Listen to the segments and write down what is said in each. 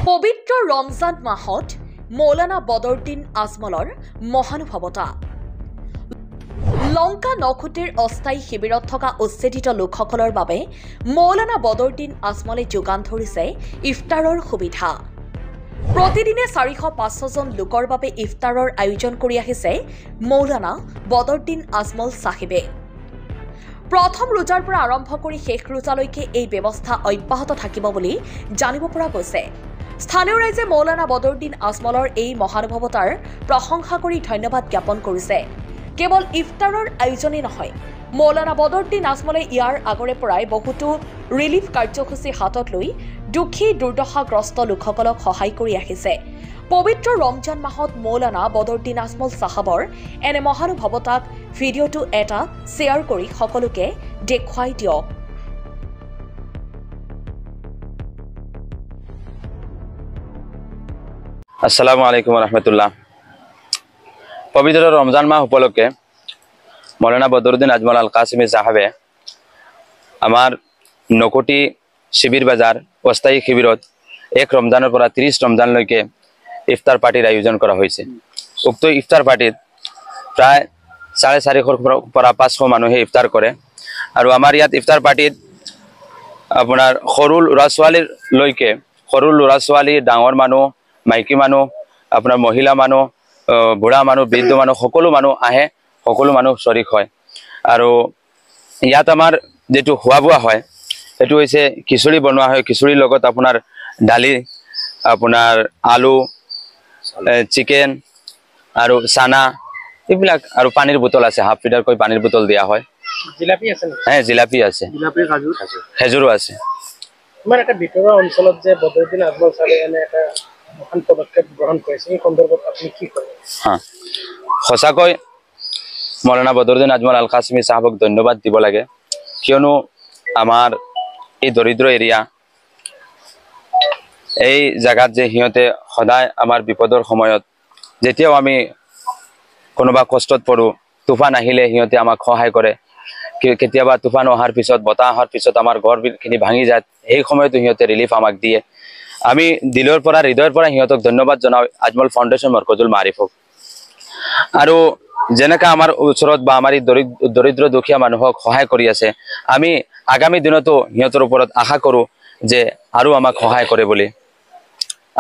পবিত্ৰ ৰমজান মাহত মৌলানা বদৰুদ্দিন আজমলৰ মহানুভৱতা। লংকা নখুটিৰ অস্থায়ী শিবিৰত থকা উচ্ছেদিত লোকসকলৰ বাবে মৌলানা বদৰুদ্দিন আজমলে যোগান ধৰিছে ইফতাৰৰ সুবিধা। প্ৰতিদিনে 400-500 জন লোকৰ বাবে ইফতাৰৰ আয়োজন কৰি আহিছে মৌলানা বদৰুদ্দিন আজমল চাহিবে। প্ৰথম ৰোজাৰ পৰা আৰম্ভ কৰি শেষ ৰোজালৈকে এই ব্যৱস্থা অব্যাহত থাকিব বুলি জানিব পৰা গৈছে। স্থানীয় ৰাইজে মৌলানা বদৰুদ্দিন আজমলৰ এই মহানুভৱতাৰ প্ৰশংসা কৰি ধন্যবাদ জ্ঞাপন কৰিছে। কেৱল ইফতাৰৰ আয়োজনেই নহয়, মৌলানা বদৰুদ্দিন আজমলে ইয়াৰ আগৰে পৰাই বহুতো ৰিলিফ কাৰ্যসূচী হাতত লৈ দুখী দুৰ্দশাগ্ৰস্ত লোকসকলক সহায় কৰি আহিছে। পবিত্ৰ ৰমজান মাহত মৌলানা বদৰুদ্দিন আজমল চাহাবৰ এনে মহানুভৱতাক ভিডিঅ'টো এটা শ্বেয়াৰ কৰি সকলোকে দেখুৱাই দিয়ক। আসসালামু আলাইকুম রহমতুল্লাহ। পবিত্র রমজান মাহ উপলক্ষে মৌলানা বদরুদ্দিন আজমল আল কাসিমি সাহাবে আমার নকুটি শিবির বাজার অস্থায়ী শিবিরত 1 রমজানের পৰা 30 ৰমজানলৈকে ইফতাৰ পাৰ্টিৰ আয়োজন কৰা হয়েছে। উক্ত ইফতাৰ পাৰ্টিত প্ৰায় 450 পৰা 500 মানুহে ইফতাৰ কৰে। আৰ আমাৰ ইয়াত ইফতাৰ পাৰ্টিত আপনাৰ সৰু ল'ৰা ছোৱালীৰ লৈকে সৰু ল'ৰা ছোৱালী, ডাঙৰ মানুহ, মাইকী মানুহ, আপোনাৰ মহিলা মানুহ, বুঢ়া মানুহ, বৃদ্ধ মানুহ, সকলো মানুহ আহে, সকলো মানুহ শৰিক হয়। আৰু ইয়াত আমাৰ যেটো খোৱা বোৱা হয় সেইটো হৈছে খিচুৰি বনোৱা হয়। খিচুৰিৰ লগত আপোনাৰ দালি, আপোনাৰ আলু, চিকেন আৰু চানা এইবিলাক, আৰু পানীৰ বোতল আছে, হাফ লিটাৰকৈ পানীৰ বোতল দিয়া হয়। জিলাপি আছে না? হ্যাঁ, জিলাপি আছে, জিলাপি খেজুৰো আছে। মানে একটা ভিতৰুৱা অঞ্চলত যে বদৰুদ্দিন আজমল সাহেবে এনে এটা মহান পদক্ষেপ গ্ৰহণ কৰিছে, এই সন্দৰ্ভত আপুনি কি কয়? হ্যাঁ, সঁচাকৈ মৌলানা বদৰুদ্দিন আজমল আল কাসিমি সাহাবক ধন্যবাদ দিব লাগে। কিয়নো আমাৰ এই দৰিদ্ৰ এৰিয়া, এই জায়গাত যে সিহঁতে সদায় আমাৰ বিপদৰ সময়ত যেতিয়াও আমি কোনোবা কষ্টত পড়ো, তুফান আহিলে সিহঁতে আমাক সহায় কৰে। কেতিয়াবা তুফান অহাৰ পিছত, বতাহ অহাৰ পিছত আমাৰ ঘৰখিনি ভাঙি যায়, সেই সময়তো সিহঁতে ৰিলিফ আমাক দিয়ে। আমি দিলৰ পৰা, হৃদয়ৰ পৰা সিহঁতক ধন্যবাদ জনাওঁ, আজমল ফাউণ্ডেশ্যন মৰকজুল মাৰিফক। আৰু যেনেকা আমাৰ ওচৰত বা আমাৰ দৰিদ্ৰ দুখীয়া মানুহক সহায় কৰি আছে, আমি আগামী দিনতো সিহঁতৰ ওপৰত আশা কৰোঁ যে আৰু আমাক সহায় কৰে বুলি।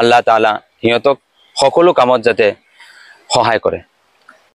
আল্লাহ তাআলা সিহঁতক সকলো কামত যাতে সহায় কৰে।